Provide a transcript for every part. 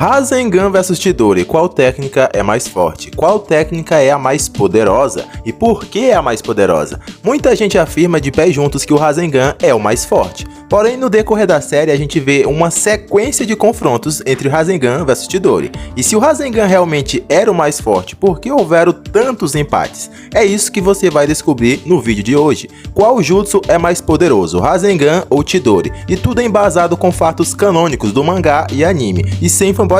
Rasengan vs Chidori, qual técnica é mais forte? Qual técnica é a mais poderosa? E por que é a mais poderosa? Muita gente afirma de pé juntos que o Rasengan é o mais forte. Porém, no decorrer da série, a gente vê uma sequência de confrontos entre o Rasengan vs Chidori. E se o Rasengan realmente era o mais forte, por que houveram tantos empates? É isso que você vai descobrir no vídeo de hoje. Qual jutsu é mais poderoso, Rasengan ou Chidori? E tudo é embasado com fatos canônicos do mangá e anime, e sem fanboyismo.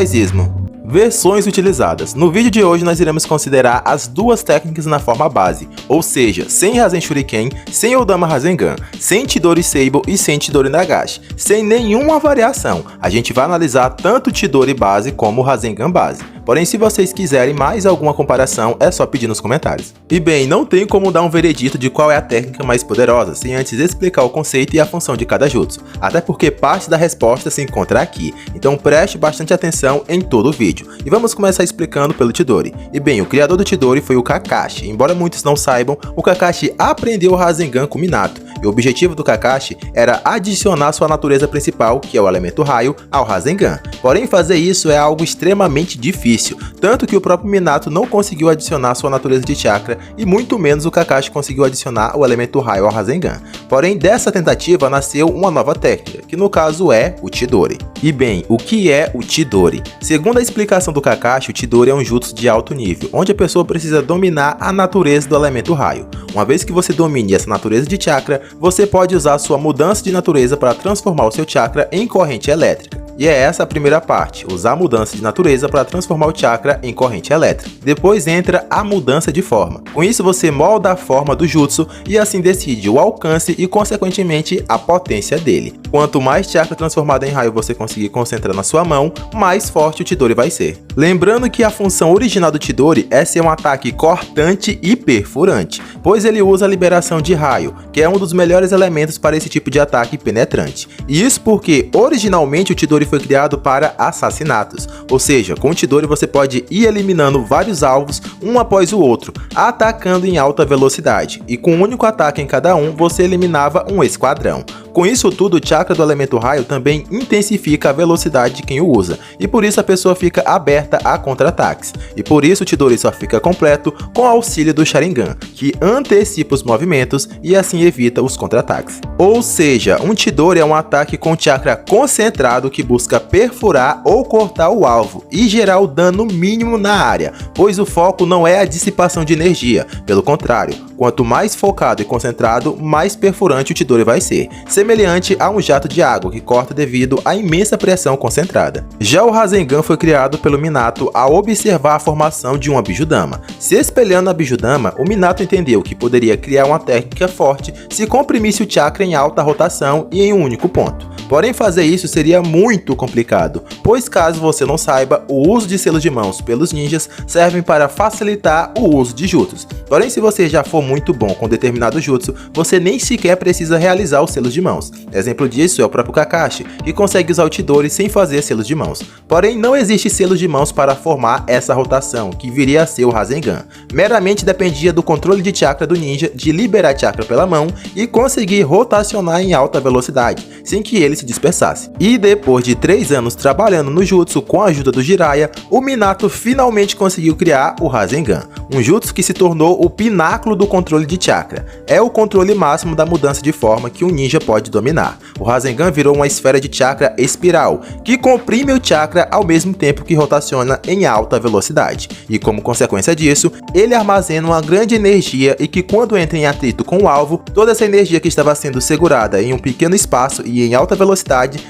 Versões utilizadas. No vídeo de hoje nós iremos considerar as duas técnicas na forma base, ou seja, sem Rasen Shuriken, sem Odama Rasengan, sem Chidori Seibo e sem Chidori Nagashi, sem nenhuma variação. A gente vai analisar tanto Chidori base como o Rasengan base. Porém, se vocês quiserem mais alguma comparação, é só pedir nos comentários. E bem, não tem como dar um veredito de qual é a técnica mais poderosa, sem antes explicar o conceito e a função de cada jutsu, até porque parte da resposta se encontra aqui, então preste bastante atenção em todo o vídeo. E vamos começar explicando pelo Chidori. E bem, o criador do Chidori foi o Kakashi. Embora muitos não saibam, o Kakashi aprendeu o Rasengan com Minato, e o objetivo do Kakashi era adicionar sua natureza principal, que é o elemento raio, ao Rasengan. Porém, fazer isso é algo extremamente difícil, tanto que o próprio Minato não conseguiu adicionar sua natureza de chakra, e muito menos o Kakashi conseguiu adicionar o elemento raio ao Rasengan. Porém, dessa tentativa nasceu uma nova técnica, que no caso é o Chidori. E bem, o que é o Chidori? Segundo a explicação do Kakashi, o Chidori é um jutsu de alto nível, onde a pessoa precisa dominar a natureza do elemento raio. Uma vez que você domine essa natureza de chakra, você pode usar sua mudança de natureza para transformar o seu chakra em corrente elétrica. E é essa a primeira parte, usar a mudança de natureza para transformar o chakra em corrente elétrica. Depois entra a mudança de forma. Com isso você molda a forma do jutsu e assim decide o alcance e consequentemente a potência dele. Quanto mais chakra transformado em raio você conseguir concentrar na sua mão, mais forte o Chidori vai ser. Lembrando que a função original do Chidori é ser um ataque cortante e perfurante, pois ele usa a liberação de raio, que é um dos melhores elementos para esse tipo de ataque penetrante. E isso porque originalmente o Chidori foi criado para assassinatos, ou seja, com o Chidori você pode ir eliminando vários alvos um após o outro, atacando em alta velocidade, e com um único ataque em cada um você eliminava um esquadrão. Com isso tudo, o chakra do elemento raio também intensifica a velocidade de quem o usa, e por isso a pessoa fica aberta a contra-ataques, e por isso o Chidori só fica completo com o auxílio do Sharingan, que antecipa os movimentos e assim evita os contra-ataques. Ou seja, um Chidori é um ataque com chakra concentrado que busca perfurar ou cortar o alvo e gerar o dano mínimo na área, pois o foco não é a dissipação de energia, pelo contrário, quanto mais focado e concentrado, mais perfurante o Chidori vai ser, semelhante a um jato de água que corta devido à imensa pressão concentrada. Já o Rasengan foi criado pelo Minato ao observar a formação de uma Bijudama. Se espelhando a Bijudama, o Minato entendeu que poderia criar uma técnica forte se comprimisse o chakra em alta rotação e em um único ponto. Porém, fazer isso seria muito complicado, pois caso você não saiba, o uso de selos de mãos pelos ninjas servem para facilitar o uso de jutsus. Porém, se você já for muito bom com determinado jutsu, você nem sequer precisa realizar os selos de mãos. Exemplo disso é o próprio Kakashi, que consegue usar o Chidori sem fazer selos de mãos. Porém, não existe selos de mãos para formar essa rotação, que viria a ser o Rasengan. Meramente dependia do controle de chakra do ninja de liberar chakra pela mão e conseguir rotacionar em alta velocidade, sem que ele se dispersasse. E depois de 3 anos trabalhando no jutsu com a ajuda do Jiraiya, o Minato finalmente conseguiu criar o Rasengan, um jutsu que se tornou o pináculo do controle de chakra. É o controle máximo da mudança de forma que um ninja pode dominar. O Rasengan virou uma esfera de chakra espiral, que comprime o chakra ao mesmo tempo que rotaciona em alta velocidade. E como consequência disso, ele armazena uma grande energia e que quando entra em atrito com o alvo, toda essa energia que estava sendo segurada em um pequeno espaço e em alta velocidade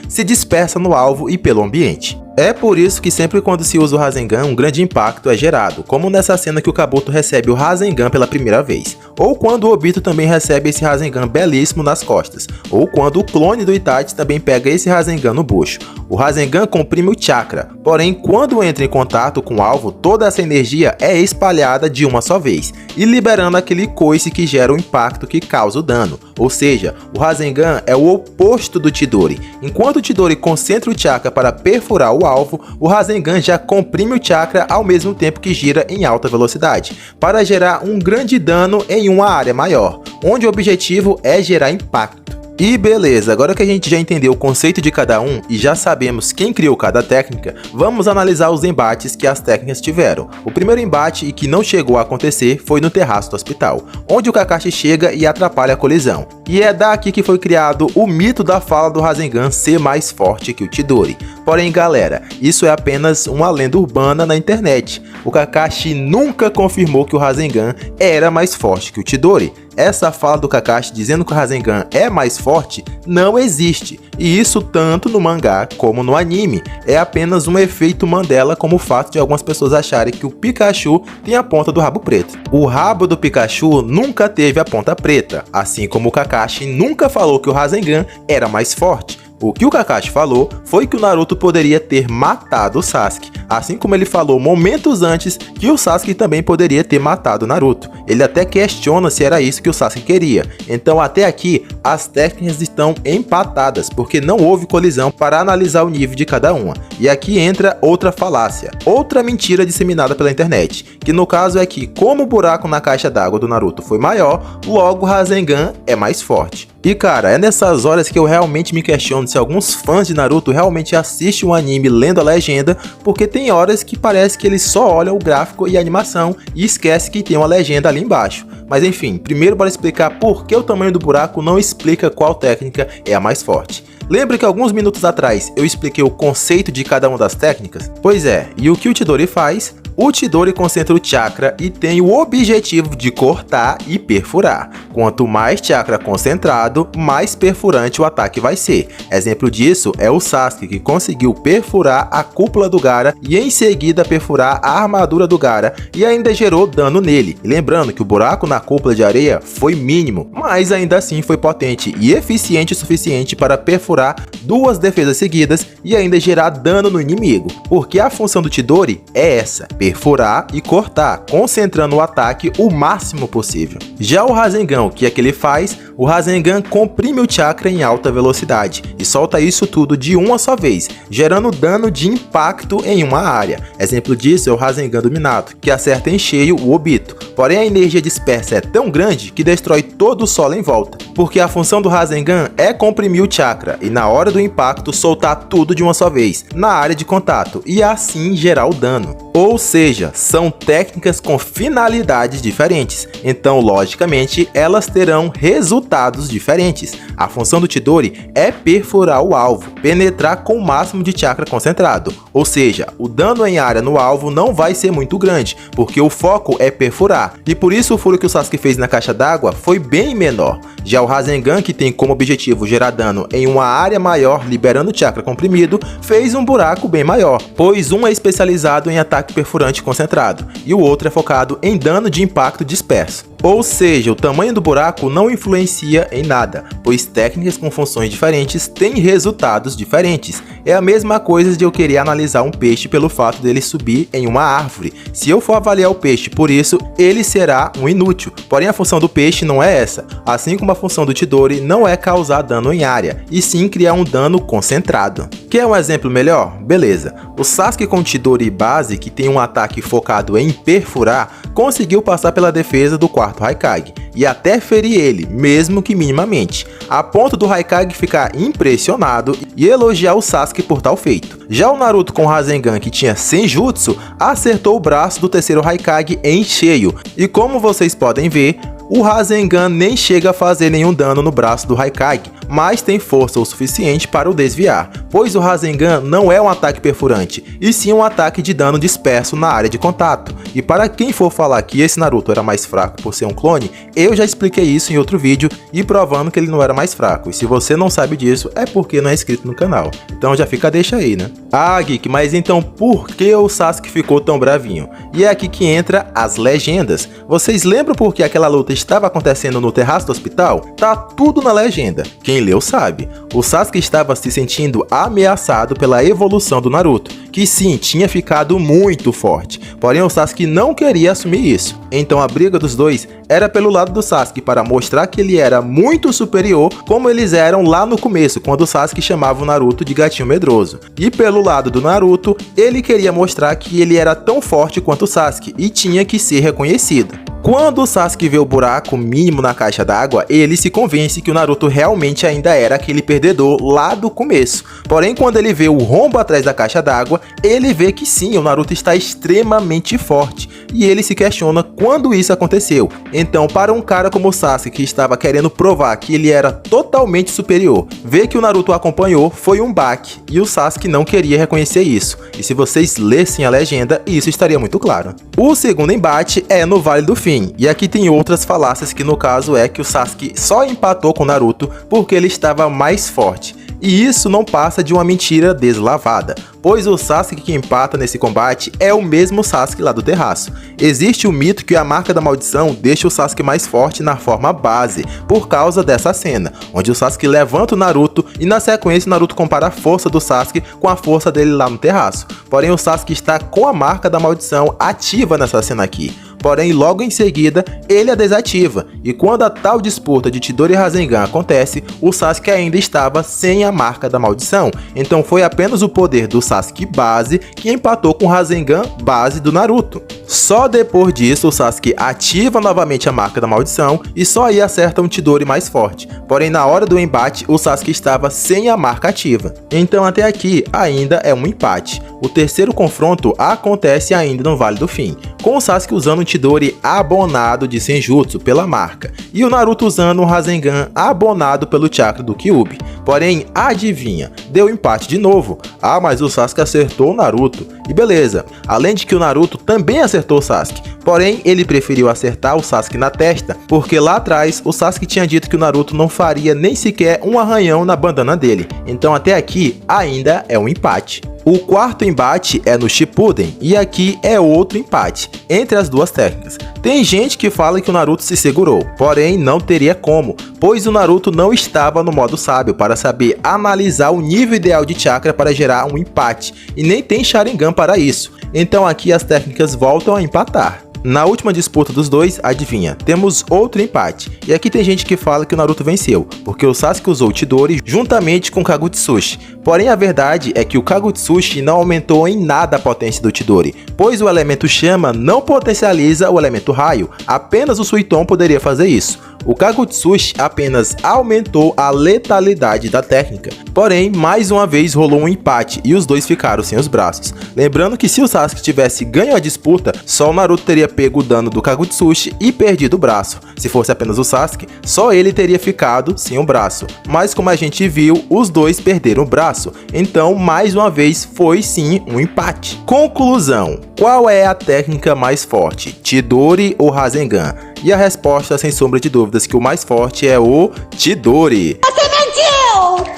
se dispersa no alvo e pelo ambiente. É por isso que sempre quando se usa o Rasengan, um grande impacto é gerado, como nessa cena que o Kabuto recebe o Rasengan pela primeira vez, ou quando o Obito também recebe esse Rasengan belíssimo nas costas, ou quando o clone do Itachi também pega esse Rasengan no bucho. O Rasengan comprime o chakra, porém quando entra em contato com o alvo, toda essa energia é espalhada de uma só vez, e liberando aquele coice que gera o impacto que causa o dano. Ou seja, o Rasengan é o oposto do Chidori. Enquanto o Chidori concentra o chakra para perfurar o alvo, o Rasengan já comprime o chakra ao mesmo tempo que gira em alta velocidade, para gerar um grande dano em uma área maior, onde o objetivo é gerar impacto. E beleza, agora que a gente já entendeu o conceito de cada um e já sabemos quem criou cada técnica, vamos analisar os embates que as técnicas tiveram. O primeiro embate, e que não chegou a acontecer, foi no terraço do hospital, onde o Kakashi chega e atrapalha a colisão. E é daqui que foi criado o mito da fala do Rasengan ser mais forte que o Chidori. Porém, galera, isso é apenas uma lenda urbana na internet. O Kakashi nunca confirmou que o Rasengan era mais forte que o Chidori. Essa fala do Kakashi dizendo que o Rasengan é mais forte não existe, e isso tanto no mangá como no anime. É apenas um efeito Mandela, como o fato de algumas pessoas acharem que o Pikachu tem a ponta do rabo preto. O rabo do Pikachu nunca teve a ponta preta, assim como o Kakashi nunca falou que o Rasengan era mais forte. O que o Kakashi falou foi que o Naruto poderia ter matado o Sasuke, assim como ele falou momentos antes que o Sasuke também poderia ter matado o Naruto. Ele até questiona se era isso que o Sasuke queria. Então até aqui as técnicas estão empatadas, porque não houve colisão para analisar o nível de cada uma. E aqui entra outra falácia, outra mentira disseminada pela internet, que no caso é que como o buraco na caixa d'água do Naruto foi maior, logo o Rasengan é mais forte. E cara, é nessas horas que eu realmente me questiono se alguns fãs de Naruto realmente assistem um anime lendo a legenda, porque tem horas que parece que eles só olham o gráfico e a animação e esquece que tem uma legenda ali embaixo. Mas enfim, primeiro bora explicar por que o tamanho do buraco não explica qual técnica é a mais forte. Lembra que alguns minutos atrás eu expliquei o conceito de cada uma das técnicas? Pois é, e o que o Chidori faz? O Chidori concentra o chakra e tem o objetivo de cortar e perfurar. Quanto mais chakra concentrado, mais perfurante o ataque vai ser. Exemplo disso é o Sasuke, que conseguiu perfurar a cúpula do Gaara e em seguida perfurar a armadura do Gaara e ainda gerou dano nele. E lembrando que o buraco na cúpula de areia foi mínimo, mas ainda assim foi potente e eficiente o suficiente para perfurar duas defesas seguidas e ainda gerar dano no inimigo. Porque a função do Chidori é essa: perfurar e cortar, concentrando o ataque o máximo possível. Já o Rasengan, o que é que ele faz? O Rasengan comprime o chakra em alta velocidade e solta isso tudo de uma só vez, gerando dano de impacto em uma área. Exemplo disso é o Rasengan do Minato, que acerta em cheio o Obito. Porém, a energia dispersa é tão grande que destrói todo o solo em volta, porque a função do Rasengan é comprimir o chakra e na hora do impacto soltar tudo de uma só vez, na área de contato, e assim gerar o dano. Ou seja, são técnicas com finalidades diferentes, então logicamente elas terão resultados diferentes. A função do Chidori é perfurar o alvo, penetrar com o máximo de chakra concentrado, ou seja, o dano em área no alvo não vai ser muito grande, porque o foco é perfurar, e por isso o furo que o Sasuke fez na caixa d'água foi bem menor. Já o Rasengan, que tem como objetivo gerar dano em uma área maior liberando chakra comprimido, fez um buraco bem maior, pois um é especializado em ataque perfurante concentrado e o outro é focado em dano de impacto disperso. Ou seja, o tamanho do buraco não influencia em nada, pois técnicas com funções diferentes têm resultados diferentes. É a mesma coisa de eu querer analisar um peixe pelo fato dele subir em uma árvore. Se eu for avaliar o peixe por isso, ele será um inútil. Porém, a função do peixe não é essa, assim como a função do Chidori não é causar dano em área, e sim criar um dano concentrado. Quer um exemplo melhor? Beleza. O Sasuke com o Chidori base, que tem um ataque focado em perfurar, conseguiu passar pela defesa do quarto Raikage e até ferir ele, mesmo que minimamente, a ponto do Raikage ficar impressionado e elogiar o Sasuke por tal feito. Já o Naruto com o Rasengan, que tinha Senjutsu, acertou o braço do terceiro Raikage em cheio, e como vocês podem ver, o Rasengan nem chega a fazer nenhum dano no braço do Raikage, mas tem força o suficiente para o desviar, pois o Rasengan não é um ataque perfurante, e sim um ataque de dano disperso na área de contato. E para quem for falar que esse Naruto era mais fraco por ser um clone, eu já expliquei isso em outro vídeo e provando que ele não era mais fraco, e se você não sabe disso é porque não é inscrito no canal, então já fica a deixa aí, né? Ah, Geek, mas então por que o Sasuke ficou tão bravinho? E é aqui que entra as legendas. Vocês lembram por que aquela luta estava acontecendo no terraço do hospital? Tá tudo na legenda. Quem leu sabe. O Sasuke estava se sentindo ameaçado pela evolução do Naruto, que sim, tinha ficado muito forte. Porém, o Sasuke não queria assumir isso. Então a briga dos dois era pelo lado do Sasuke para mostrar que ele era muito superior, como eles eram lá no começo, quando o Sasuke chamava o Naruto de gatinho medroso. E pelo lado do Naruto, ele queria mostrar que ele era tão forte quanto o Sasuke e tinha que ser reconhecido. Quando o Sasuke vê o buraco mínimo na caixa d'água, ele se convence que o Naruto realmente ainda era aquele perdedor lá do começo. Porém, quando ele vê o rombo atrás da caixa d'água, ele vê que sim, o Naruto está extremamente forte. E ele se questiona quando isso aconteceu. Então, para um cara como o Sasuke, que estava querendo provar que ele era totalmente superior, ver que o Naruto acompanhou foi um baque, e o Sasuke não queria reconhecer isso. E se vocês lessem a legenda, isso estaria muito claro. O segundo embate é no Vale do Fim. E aqui tem outras falácias, que no caso é que o Sasuke só empatou com o Naruto porque ele estava mais forte. E isso não passa de uma mentira deslavada, pois o Sasuke que empata nesse combate é o mesmo Sasuke lá do terraço. Existe o mito que a marca da maldição deixa o Sasuke mais forte na forma base, por causa dessa cena, onde o Sasuke levanta o Naruto e na sequência o Naruto compara a força do Sasuke com a força dele lá no terraço. Porém, o Sasuke está com a marca da maldição ativa nessa cena aqui. Porém, logo em seguida, ele a desativa, e quando a tal disputa de Chidori e Rasengan acontece, o Sasuke ainda estava sem a marca da maldição, então foi apenas o poder do Sasuke base que empatou com o Rasengan base do Naruto. Só depois disso, o Sasuke ativa novamente a marca da maldição e só aí acerta um Chidori mais forte, porém na hora do embate, o Sasuke estava sem a marca ativa. Então até aqui ainda é um empate. O terceiro confronto acontece ainda no Vale do Fim, com o Sasuke usando um Chidori abonado de Senjutsu pela marca, e o Naruto usando um Rasengan abonado pelo chakra do Kyuubi. Porém, adivinha, deu empate de novo. Ah, mas o Sasuke acertou o Naruto, e beleza, além de que o Naruto também acertou o Sasuke, porém ele preferiu acertar o Sasuke na testa, porque lá atrás o Sasuke tinha dito que o Naruto não faria nem sequer um arranhão na bandana dele, então até aqui ainda é um empate. O quarto embate é no Shippuden, e aqui é outro empate, entre as duas técnicas. Tem gente que fala que o Naruto se segurou, porém não teria como, pois o Naruto não estava no modo sábio para saber analisar o nível ideal de chakra para gerar um empate, e nem tem Sharingan para isso, então aqui as técnicas voltam a empatar. Na última disputa dos dois, adivinha, temos outro empate, e aqui tem gente que fala que o Naruto venceu, porque o Sasuke usou o Chidori juntamente com o Kagutsushi, porém a verdade é que o Kagutsushi não aumentou em nada a potência do Chidori, pois o elemento chama não potencializa o elemento raio, apenas o Suiton poderia fazer isso. O Kagutsushi apenas aumentou a letalidade da técnica. Porém, mais uma vez rolou um empate e os dois ficaram sem os braços. Lembrando que se o Sasuke tivesse ganho a disputa, só o Naruto teria pego o dano do Kagutsushi e perdido o braço. Se fosse apenas o Sasuke, só ele teria ficado sem o braço. Mas como a gente viu, os dois perderam o braço. Então, mais uma vez, foi sim um empate. Conclusão: qual é a técnica mais forte, Chidori ou Rasengan? E a resposta, sem sombra de dúvidas, que o mais forte é o Chidori. Você mentiu!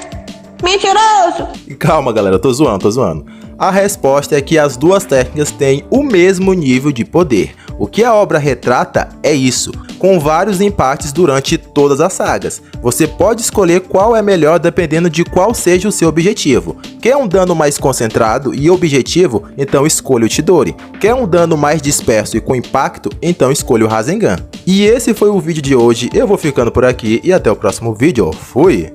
Mentiroso! Calma, galera, tô zoando. A resposta é que as duas técnicas têm o mesmo nível de poder. O que a obra retrata é isso, com vários empates durante todas as sagas. Você pode escolher qual é melhor dependendo de qual seja o seu objetivo. Quer um dano mais concentrado e objetivo? Então escolha o Chidori. Quer um dano mais disperso e com impacto? Então escolha o Rasengan. E esse foi o vídeo de hoje, eu vou ficando por aqui e até o próximo vídeo. Fui!